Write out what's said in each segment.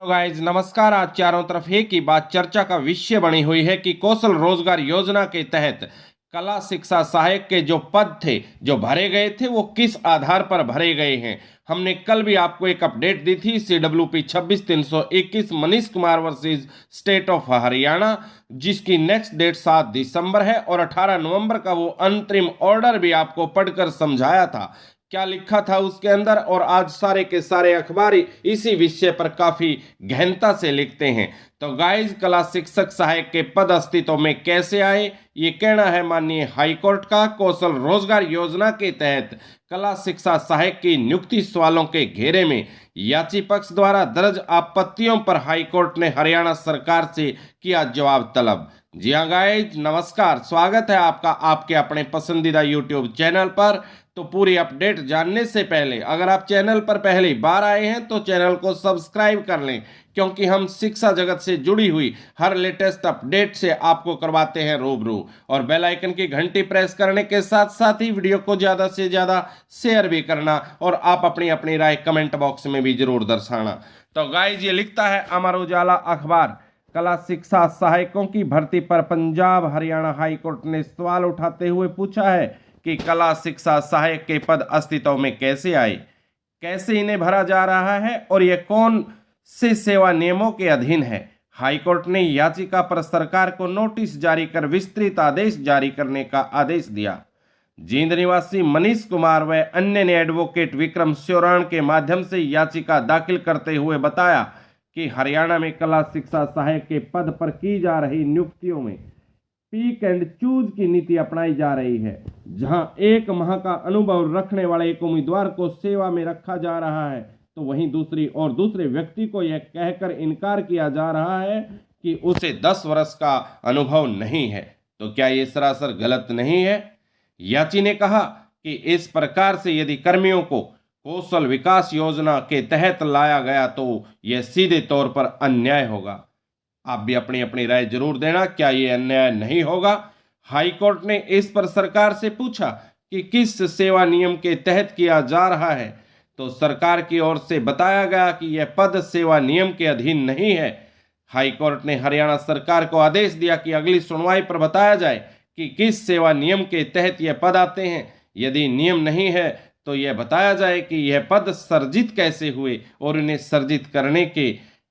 तो गाइज नमस्कार। आज चारों तरफ एक ही बात चर्चा का विषय बनी हुई है कि कौशल रोजगार योजना के तहत कला शिक्षा सहायक के जो पद थे जो भरे गए थे वो किस आधार पर भरे गए हैं। हमने कल भी आपको एक अपडेट दी थी CWP 26-321 Manish Kumar versus state of Haryana, जिसकी नेक्स्ट डेट 7 दिसंबर है और 18 नवंबर का वो अंतरिम ऑर्डर भी आपको पढ़कर समझाया था क्या लिखा था उसके अंदर। और आज सारे के सारे अखबार इसी विषय पर काफी गहनता से लिखते हैं। तो गाइज, कला शिक्षक सहायक के पद अस्तित्व में कैसे आए, ये कहना है माननीय हाईकोर्ट का। कौशल रोजगार योजना के तहत कला शिक्षा सहायक की नियुक्ति सवालों के घेरे में याची पक्ष द्वारा दर्ज आपत्तियों पर हाईकोर्ट ने हरियाणा सरकार से किया जवाब तलब। जी हाँ गाइज, नमस्कार, स्वागत है आपका आपके अपने पसंदीदा यूट्यूब चैनल पर। तो पूरी अपडेट जानने से पहले अगर आप चैनल पर पहली बार आए हैं तो चैनल को सब्सक्राइब कर लें, क्योंकि हम शिक्षा जगत से जुड़ी हुई हर लेटेस्ट अपडेट से आपको करवाते हैं रूबरू। और बेल आइकन की घंटी प्रेस करने के साथ साथ ही वीडियो को ज़्यादा से ज़्यादा शेयर भी करना और आप अपनी अपनी राय कमेंट बॉक्स में भी जरूर दर्शाना। तो गाइज, ये लिखता है अमर उजाला अखबार, कला शिक्षा सहायकों की भर्ती पर पंजाब हरियाणा हाईकोर्ट ने सवाल उठाते हुए पूछा है कि कला शिक्षा सहायक के पद अस्तित्व में कैसे आए, कैसे इन्हें भरा जा रहा है और यह कौन से सेवा नियमों के अधीन है। हाईकोर्ट ने याचिका पर सरकार को नोटिस जारी कर विस्तृत आदेश जारी करने का आदेश दिया। जींद निवासी मनीष कुमार व अन्य ने एडवोकेट विक्रम स्योराण के माध्यम से याचिका दाखिल करते हुए बताया कि हरियाणा में कला शिक्षा सहायक के पद पर की जा रही नियुक्तियों में पिक एंड चूज की नीति अपनाई जा रही है, जहां 1 माह का अनुभव रखने वाले एक उम्मीदवार को सेवा में रखा जा रहा है तो वहीं दूसरे व्यक्ति को यह कहकर इनकार किया जा रहा है कि उसे 10 वर्ष का अनुभव नहीं है। तो क्या ये सरासर गलत नहीं है? याची ने कहा कि इस प्रकार से यदि कर्मियों को कौशल विकास योजना के तहत लाया गया तो यह सीधे तौर पर अन्याय होगा। आप भी अपनी अपनी राय जरूर देना, क्या ये अन्याय नहीं होगा? हाईकोर्ट ने इस पर सरकार से पूछा कि किस सेवा नियम के तहत किया जा रहा है, तो सरकार की ओर से बताया गया कि यह पद सेवा नियम के अधीन नहीं है। हाईकोर्ट ने हरियाणा सरकार को आदेश दिया कि अगली सुनवाई पर बताया जाए कि किस सेवा नियम के तहत यह पद आते हैं। यदि नियम नहीं है तो यह बताया जाए कि यह पद सर्जित कैसे हुए और इन्हें सर्जित करने के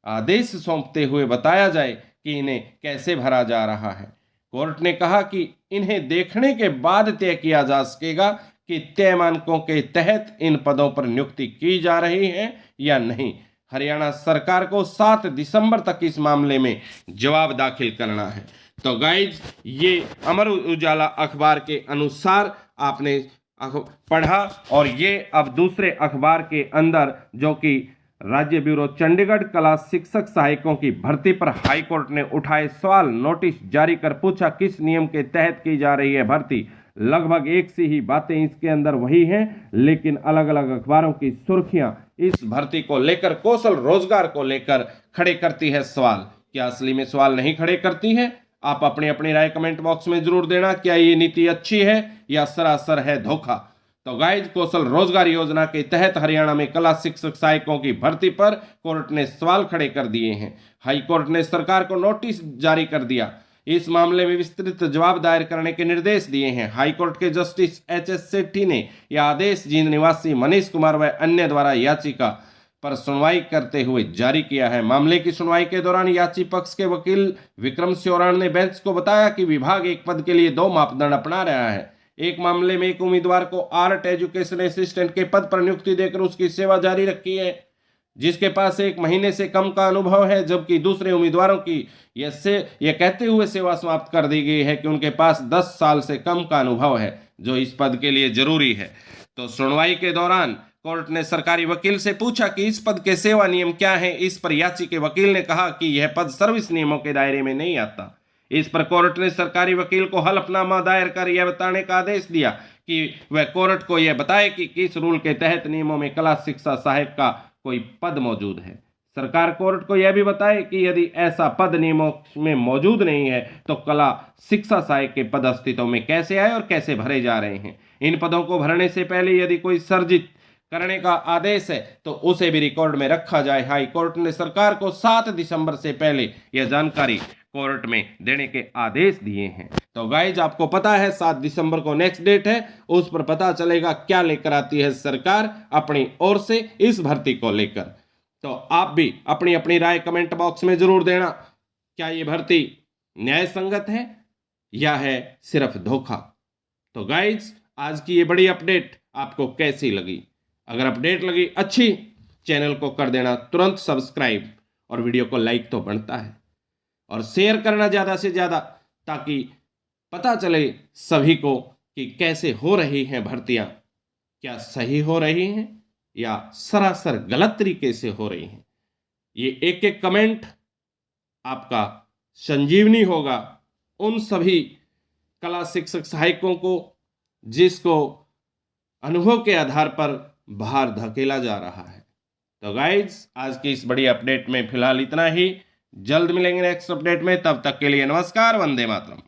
आदेश सौंपते हुए बताया जाए कि इन्हें कैसे भरा जा रहा है। कोर्ट ने कहा कि इन्हें देखने के बाद तय किया जा सकेगा कि तय मानकों के तहत इन पदों पर नियुक्ति की जा रही है या नहीं। हरियाणा सरकार को 7 दिसंबर तक इस मामले में जवाब दाखिल करना है। तो गाइज, ये अमर उजाला अखबार के अनुसार आपने पढ़ा। और ये अब दूसरे अखबार के अंदर, जो कि राज्य ब्यूरो चंडीगढ़ कला शिक्षक सहायकों की भर्ती पर हाईकोर्ट ने उठाए सवाल, नोटिस जारी कर पूछा किस नियम के तहत की जा रही है भर्ती। लगभग एक सी ही बातें इसके अंदर वही हैं, लेकिन अलग अलग अखबारों की सुर्खियां इस भर्ती को लेकर, कौशल रोजगार को लेकर खड़े करती है सवाल। क्या असली में सवाल नहीं खड़े करती है? आप अपनी अपनी राय कमेंट बॉक्स में जरूर देना। क्या ये नीति अच्छी है या सरासर है धोखा? तो गाइज, कौशल रोजगार योजना के तहत हरियाणा में कला शिक्षक सहायकों की भर्ती पर कोर्ट ने सवाल खड़े कर दिए हैं। हाईकोर्ट ने सरकार को नोटिस जारी कर दिया। इस मामले में विस्तृत जवाब दायर करने के निर्देश दिए हैं। हाईकोर्ट के जस्टिस HS सेठी ने यह आदेश जींद निवासी मनीष कुमार व अन्य द्वारा याचिका पर सुनवाई करते हुए जारी किया है। मामले की सुनवाई के दौरान याची पक्ष के वकील विक्रम स्योराण ने बेंच को बताया कि विभाग एक पद के लिए 2 मापदंड अपना रहा है। एक मामले में एक उम्मीदवार को आर्ट एजुकेशन असिस्टेंट के पद पर नियुक्ति देकर उसकी सेवा जारी रखी है, जिसके पास 1 महीने से कम का अनुभव है, जबकि दूसरे उम्मीदवारों की यह कहते हुए सेवा समाप्त कर दी गई है कि उनके पास 10 साल से कम का अनुभव है, जो इस पद के लिए जरूरी है। तो सुनवाई के दौरान कोर्ट ने सरकारी वकील से पूछा कि इस पद के सेवा नियम क्या है। इस पर याची के वकील ने कहा कि यह पद सर्विस नियमों के दायरे में नहीं आता। इस पर कोर्ट ने सरकारी वकील को हलफनामा दायर कर यह बताने का आदेश दिया कि वह कोर्ट को यह बताए कि किस रूल के तहत नियमों में कला शिक्षा सहायक का कोई पद मौजूद है। सरकार कोर्ट को यह भी बताए कि यदि ऐसा पद नियमों में मौजूद नहीं है तो कला शिक्षा सहायक के पद अस्तित्व में कैसे आए और कैसे भरे जा रहे हैं। इन पदों को भरने से पहले यदि कोई सर्जित करने का आदेश है तो उसे भी रिकॉर्ड में रखा जाए। हाई कोर्ट ने सरकार को 7 दिसंबर से पहले यह जानकारी कोर्ट में देने के आदेश दिए हैं। तो गाइज आपको पता है 7 दिसंबर को नेक्स्ट डेट है, उस पर पता चलेगा क्या लेकर आती है सरकार अपनी ओर से इस भर्ती को लेकर। तो आप भी अपनी अपनी राय कमेंट बॉक्स में जरूर देना, क्या ये भर्ती न्याय संगत है या है सिर्फ धोखा। तो गाइज आज की ये बड़ी अपडेट आपको कैसी लगी? अगर अपडेट लगी अच्छी, चैनल को कर देना तुरंत सब्सक्राइब और वीडियो को लाइक तो बनता है, और शेयर करना ज़्यादा से ज़्यादा, ताकि पता चले सभी को कि कैसे हो रही हैं भर्तियां, क्या सही हो रही हैं या सरासर गलत तरीके से हो रही हैं। ये एक एक कमेंट आपका संजीवनी होगा उन सभी कला शिक्षक सहायकों को जिसको अनुभव के आधार पर बाहर धकेला जा रहा है। तो गाइज आज की इस बड़ी अपडेट में फिलहाल इतना ही। जल्द मिलेंगे नेक्स्ट अपडेट में, तब तक के लिए नमस्कार, वंदे मातरम।